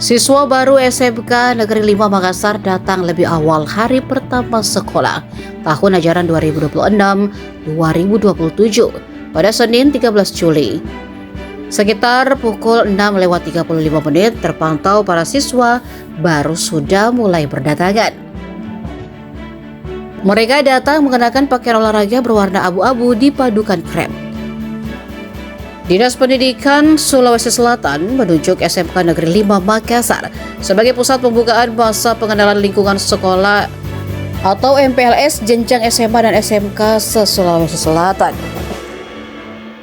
Siswa baru SMK Negeri 5 Makassar datang lebih awal hari pertama sekolah tahun ajaran 2026-2027 pada Senin 13 Juli. Sekitar pukul 6:35 menit terpantau para siswa baru sudah mulai berdatangan. Mereka datang mengenakan pakaian olahraga berwarna abu-abu dipadukan krem. Dinas Pendidikan Sulawesi Selatan menunjuk SMK Negeri 5 Makassar sebagai pusat pembukaan masa pengenalan lingkungan sekolah atau MPLS jenjang SMA dan SMK se-Sulawesi Selatan.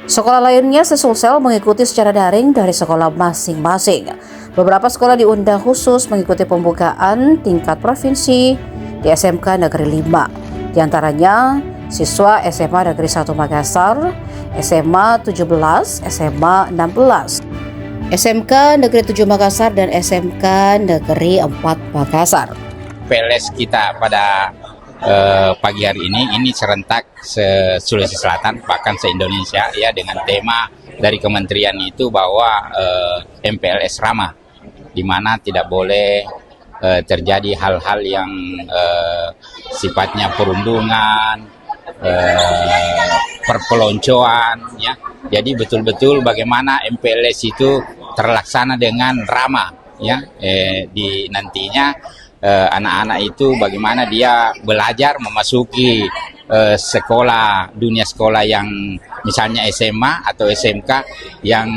Sekolah lainnya sesulsel mengikuti secara daring dari sekolah masing-masing. Beberapa sekolah diundang khusus mengikuti pembukaan tingkat provinsi di SMK Negeri 5. Di antaranya siswa SMA Negeri 1 Makassar, SMA 17, SMA 16, SMK Negeri 7 Makassar, dan SMK Negeri 4 Makassar. PLS kita pada pagi hari ini serentak Sulawesi Selatan, bahkan se-Indonesia ya, dengan tema dari kementerian itu bahwa MPLS ramah, di mana tidak boleh terjadi hal-hal yang sifatnya perundungan, perpeloncoan ya. Jadi betul-betul bagaimana MPLS itu terlaksana dengan ramah ya, di nantinya anak-anak itu bagaimana dia belajar memasuki sekolah, dunia sekolah yang misalnya SMA atau SMK yang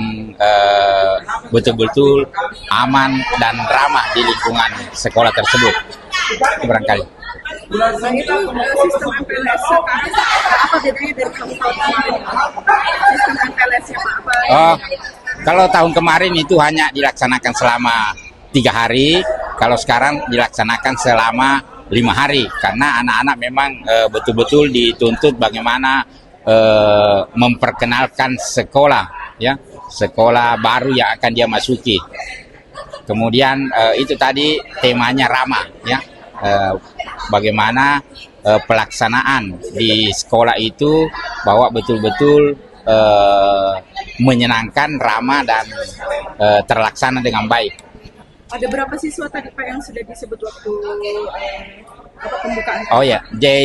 betul-betul aman dan ramah di lingkungan sekolah tersebut. Itu barangkali. Sistem MPLS sekarang apa bedanya dari tahun-tahun kemarin? Sistem MPLS-nya apa? Kalau tahun kemarin itu hanya dilaksanakan selama 3 hari, kalau sekarang dilaksanakan selama 5 hari, karena anak-anak memang betul-betul dituntut bagaimana memperkenalkan sekolah, ya, sekolah baru yang akan dia masuki. Kemudian itu tadi temanya ramah, ya. Bagaimana pelaksanaan di sekolah itu bahwa betul-betul menyenangkan, ramah, dan terlaksana dengan baik. Ada berapa siswa tadi Pak yang sudah disebut waktu pembukaan? Oh ya,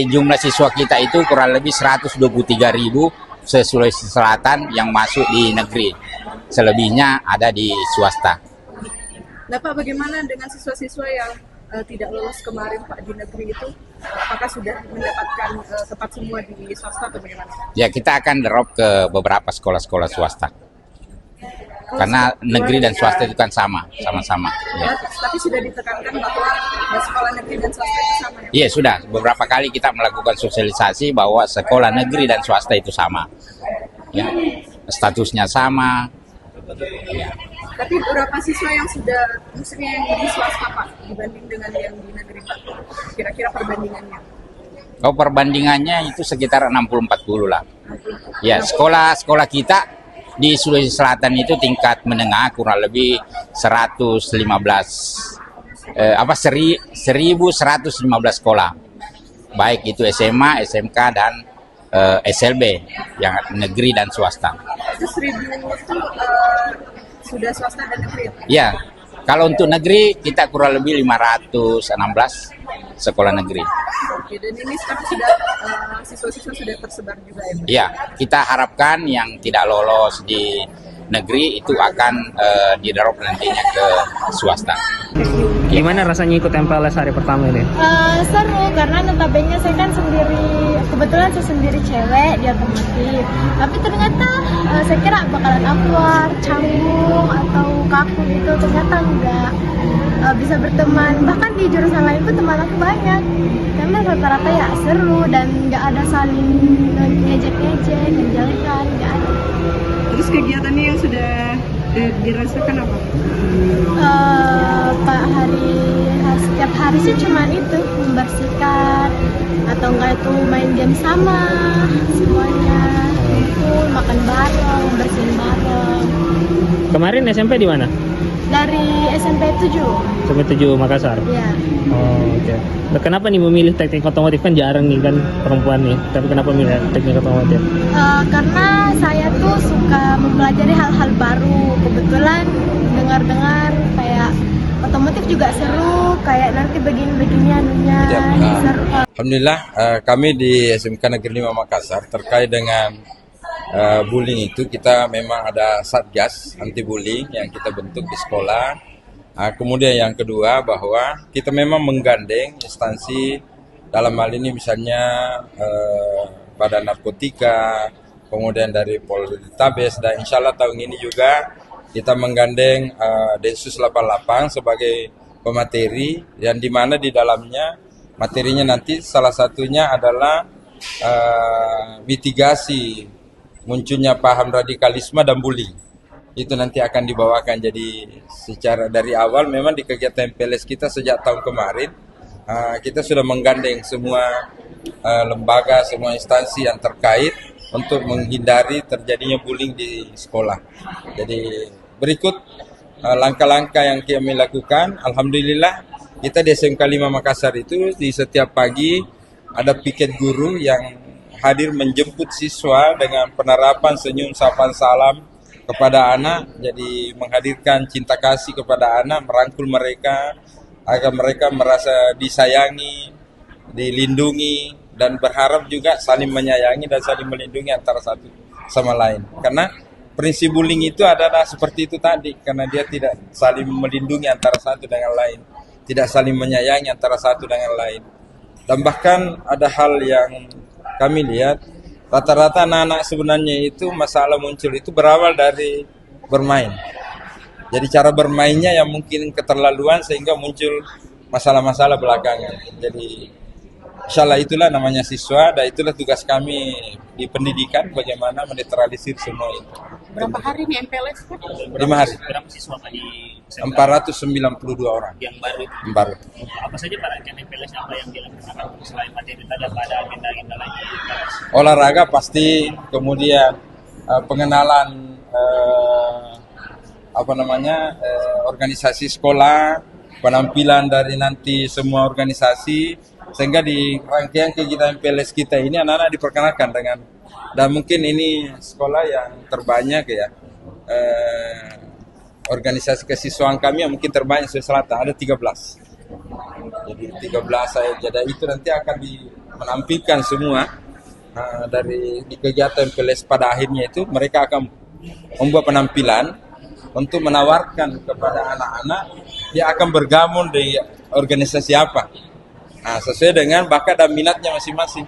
jumlah siswa kita itu kurang lebih 123.000 se-Sulawesi Selatan yang masuk di negeri. Selebihnya ada di swasta. Nah Pak, bagaimana dengan siswa-siswa yang tidak lolos kemarin Pak di negeri itu? Apakah sudah mendapatkan tempat semua di swasta atau bagaimana? Ya, kita akan drop ke beberapa sekolah-sekolah swasta. Karena negeri dan swasta itu kan sama-sama. Ya. Tapi sudah ditekankan bahwa sekolah negeri dan swasta itu sama ya? Iya, sudah. Beberapa kali kita melakukan sosialisasi bahwa sekolah negeri dan swasta itu sama. Ya, statusnya sama. Ya. Tapi berapa siswa yang sudah, maksudnya yang di swasta Pak, dibanding dengan yang di negeri Pak? Kira-kira perbandingannya? Oh, perbandingannya itu sekitar 60-40 lah. Ya, sekolah kita di Sulawesi Selatan itu tingkat menengah kurang lebih 1.115 sekolah. Baik itu SMA, SMK, dan SLB yang negeri dan swasta. Itu 1.000 itu sudah swasta dan negeri? Ya, kalau untuk negeri kita kurang lebih 516 sekolah negeri. Oke, dan ini sekarang sudah siswa-siswa sudah tersebar juga ya? Iya, kita harapkan yang tidak lolos di negeri itu akan di-drop nantinya ke swasta. Gimana rasanya ikut MPLS hari pertama ini? Seru, karena notabene saya kan sendiri, kebetulan saya sendiri cewek di otomotif. Tapi ternyata saya kira bakalan awkward, canggung, atau kaku gitu. Ternyata enggak, bisa berteman. Bahkan di jurusan lain tuh teman aku banyak. Karena rata-rata ya seru dan nggak ada saling ngejek-ngejek, menjelekan, nggak ada. Terus kegiatannya yang sudah dirasakan apa? Setiap hari sih cuma itu, membersihkan atau enggak itu main game sama semuanya, kumpul, makan bareng, bersihin bareng. Kemarin SMP di mana? Dari SMP 7. SMP 7 Makassar? Iya. Oh, oke. Nah, kenapa nih memilih teknik otomotif? Kan jarang nih kan perempuan nih, tapi kenapa milih teknik otomotif? Karena saya tuh suka mempelajari hal-hal baru. Kebetulan dengar-dengar kayak otomotif juga seru, kayak nanti begini-begini anunya seru. Alhamdulillah kami di SMK Negeri 5 Makassar terkait dengan bullying itu kita memang ada satgas anti bullying yang kita bentuk di sekolah. Kemudian yang kedua bahwa kita memang menggandeng instansi dalam hal ini misalnya Badan Narkotika, kemudian dari Poltabes, dan insya Allah tahun ini juga kita menggandeng Densus 88 sebagai pemateri, yang dimana di dalamnya materinya nanti salah satunya adalah mitigasi munculnya paham radikalisme dan bullying. Itu nanti akan dibawakan. Jadi secara dari awal memang di kegiatan MPLS kita sejak tahun kemarin kita sudah menggandeng semua lembaga, semua instansi yang terkait untuk menghindari terjadinya bullying di sekolah. Jadi berikut langkah-langkah yang kami lakukan. Alhamdulillah kita di SMK 5 Makassar itu di setiap pagi ada piket guru yang hadir menjemput siswa dengan penerapan senyum, sapaan, salam kepada anak. Jadi menghadirkan cinta kasih kepada anak, merangkul mereka agar mereka merasa disayangi, dilindungi, dan berharap juga saling menyayangi dan saling melindungi antara satu sama lain. Karena prinsip bullying itu adalah seperti itu tadi, karena dia tidak saling melindungi antara satu dengan lain, tidak saling menyayangi antara satu dengan lain. Dan bahkan ada hal yang kami lihat, rata-rata anak-anak sebenarnya itu masalah muncul itu berawal dari bermain. Jadi cara bermainnya yang mungkin keterlaluan sehingga muncul masalah-masalah belakangan. Jadi insyaallah itulah namanya siswa, dan itulah tugas kami di pendidikan, bagaimana menetralisir semua itu. Berapa hari nih MPLS? 5 hari. Berapa siswa Pak di SMK? 492 orang. Yang baru? Baru. Apa saja Pak rangkaian MPLS apa yang dilaksanakan selain materi tadi, apa ada agenda-agenda lain? Olahraga pasti, kemudian pengenalan organisasi sekolah, penampilan dari nanti semua organisasi, sehingga di rangkaian kegiatan MPLS kita ini anak-anak diperkenalkan dengan, dan mungkin ini sekolah yang terbanyak ya, organisasi kesiswaan kami yang mungkin terbanyak Sulawesi Selatan, ada 13. Jadi 13 saya, jadi itu nanti akan menampilkan semua dari di kegiatan MPLS pada akhirnya itu mereka akan membuat penampilan untuk menawarkan kepada anak-anak dia akan bergabung di organisasi apa. Nah, sesuai dengan bakat dan minatnya masing-masing.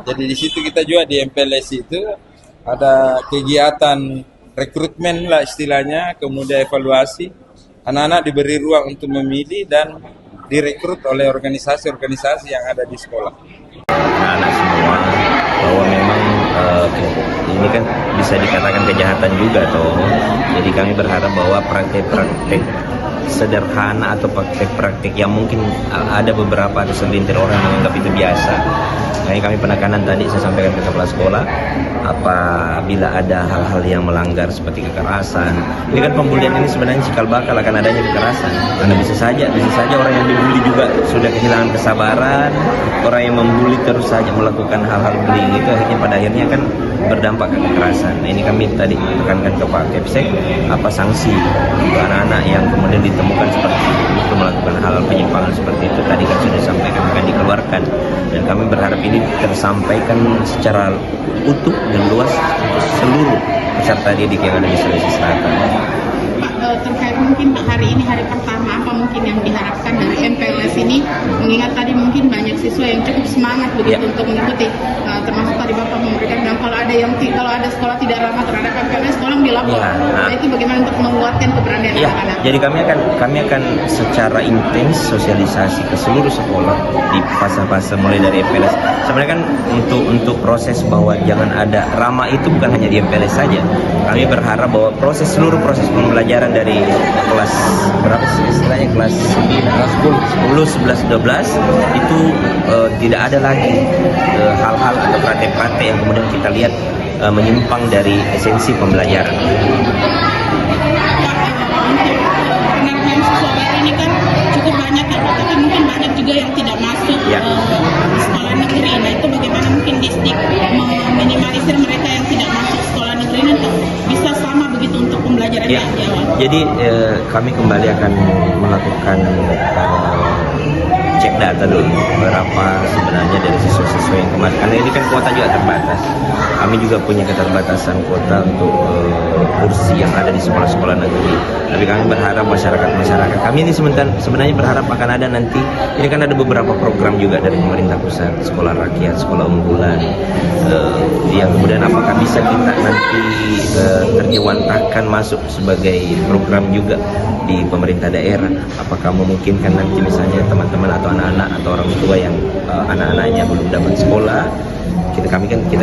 Jadi di situ kita juga di MPLS itu ada kegiatan rekrutmen lah istilahnya, kemudian evaluasi. Anak-anak diberi ruang untuk memilih dan direkrut oleh organisasi-organisasi yang ada di sekolah. Anak semua bahwa memang ini kan bisa dikatakan kejahatan juga toh. Jadi kami berharap bahwa praktek-praktek sederhana atau praktek-praktek yang mungkin ada beberapa atau segelintir orang yang menganggap itu biasa. Kami penekanan tadi saya sampaikan ke kepala sekolah, apabila ada hal-hal yang melanggar seperti kekerasan. Ini kan pembulian ini sebenarnya cikal bakal akan adanya kekerasan. Karena bisa saja orang yang dibully juga sudah kehilangan kesabaran, orang yang membuli terus saja melakukan hal-hal bullying itu pada akhirnya kan berdampak ke kekerasan. Nah, ini kami tadi tekankan ke Pak Kepsek, apa sanksi untuk anak-anak yang kemudian ditemukan seperti itu melakukan hal-hal penyimpangan seperti itu. Tadi kan sudah disampaikan akan dikeluarkan, dan kami berharap ini tersampaikan secara utuh dan luas untuk seluruh peserta didik yang ada di Sulawesi Selatan. Pak, terkait mungkin hari ini hari pertama, apa mungkin yang diharapkan dari MPLS ini, mengingat tadi mungkin banyak siswa yang cukup semangat begitu untuk mengikuti, termasuk tadi Bapak memberikan bilang kalau ada sekolah tidak ramah terhadap MPLS, tolong dilapor. Nah, itu bagaimana untuk menguatkan keberanian anak-anak? Jadi kami akan secara intens sosialisasi ke seluruh sekolah di fase-fase mulai dari MPLS. Sebenarnya kan untuk proses bahwa jangan ada ramah itu bukan hanya di MPLS saja. Kami berharap bahwa seluruh proses pembelajaran dari kelas berapa sih istilahnya, kelas 10, 11, 12 itu tidak ada lagi hal-hal atau praktek-praktek yang kemudian kita lihat menyimpang dari esensi pembelajaran. Penampilan siswa baru ini kan cukup banyak ya, tapi mungkin banyak juga yang tidak masuk sekolah negeri. Nah, itu bagaimana mungkin Disdik meminimalisir mereka yang tidak masuk sekolah negeri ini untuk bisa sama begitu untuk pembelajaran yang di awal? Jadi kami kembali akan melakukan cek data dulu berapa sebenarnya dari siswa-siswa yang kemarin, karena ini kan kuota juga terbatas. Kami juga punya keterbatasan kuota untuk kursi yang ada di sekolah-sekolah negeri. Tapi kami berharap masyarakat kami ini sebenarnya berharap akan ada nanti, ini kan ada beberapa program juga dari pemerintah pusat, sekolah rakyat, sekolah unggulan, yang kemudian apakah bisa kita nanti terjewantahkan masuk sebagai program juga di pemerintah daerah. Apakah memungkinkan nanti misalnya teman-teman atau anak-anak atau orang tua yang anak-anaknya belum dapat sekolah, kita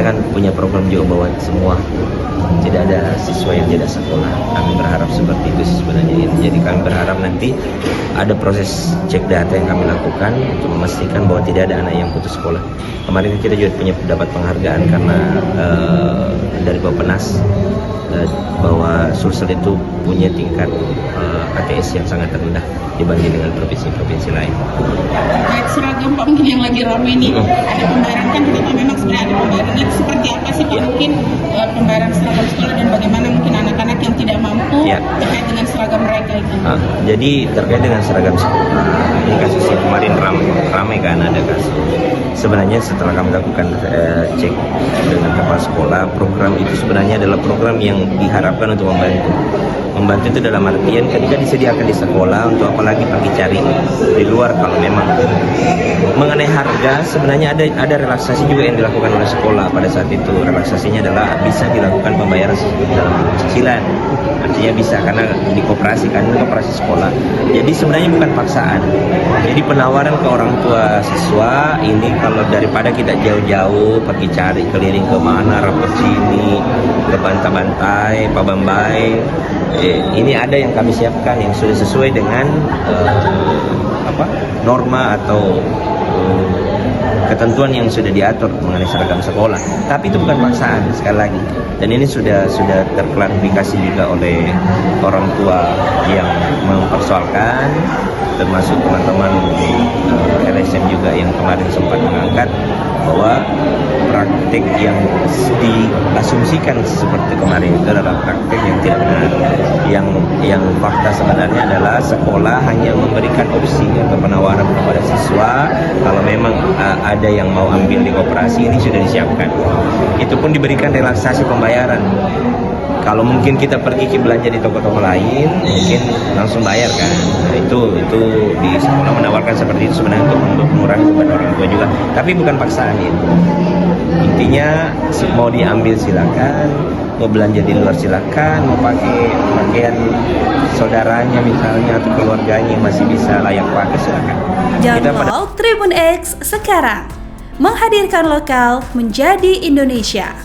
kan punya program juga bahwa semua tidak ada siswa yang tidak sekolah. Kami berharap seperti itu sebenarnya. Jadi kami berharap nanti ada proses cek data yang kami lakukan untuk memastikan bahwa tidak ada anak yang putus sekolah. Kemarin kita juga punya dapat penghargaan karena dari Bappenas bahwa Sulsel itu punya tingkat ATS yang sangat rendah dibanding dengan provinsi-provinsi lain. Baik, seragam Pak mungkin yang lagi ramai ini ada pembayaran kan kita memang sebenarnya ada pembayaran. Itu seperti apa sih Pak mungkin pembayaran seragam sekolah dan bagaimana mungkin anak-anak yang tidak mampu terkait dengan seragam mereka itu? Jadi terkait dengan seragam sekolah, ini kasus yang kemarin ramai kan ada kasus. Sebenarnya setelah kami lakukan cek dengan kepala sekolah, program itu sebenarnya adalah program yang diharapkan untuk membantu itu dalam artian ketika disediakan di sekolah untuk apalagi pergi cari di luar. Kalau memang mengenai harga, sebenarnya ada relaksasi juga yang dilakukan oleh sekolah pada saat itu. Relaksasinya adalah bisa dilakukan pembayaran dalam cicilan, artinya bisa karena di koperasi kan, itu koperasi sekolah. Jadi sebenarnya bukan paksaan. Jadi penawaran ke orang tua siswa ini, kalau daripada kita jauh-jauh pergi cari keliling ke mana, rapor sini, ke Bantai, Pabambai, ini ada yang kami siapkan yang sudah sesuai dengan norma atau ketentuan yang sudah diatur mengenai seragam sekolah. Tapi itu bukan paksaan sekali lagi. Dan ini sudah terklarifikasi juga oleh orang tua yang mempersoalkan, termasuk teman-teman LSM juga yang kemarin sempat mengangkat bahwa praktik yang diasumsikan seperti kemarin itu adalah praktik yang tidak benar. Yang fakta sebenarnya adalah sekolah hanya memberikan opsi atau penawaran kepada siswa kalau memang ada yang mau ambil di koperasi, ini sudah disiapkan. Itu pun diberikan relaksasi pembayaran. Kalau mungkin kita pergi ke belanja di toko-toko lain, mungkin langsung bayar kan. Nah, itu di sekolah menawarkan seperti itu sebenarnya untuk mengurangi beban orang tua juga. Tapi bukan paksaan itu. Intinya mau diambil silakan, mau belanja di luar silakan, mau pakai pakaian saudaranya misalnya atau keluarganya yang masih bisa layak pakai silakan. Download Tribun X sekarang, menghadirkan lokal menjadi Indonesia.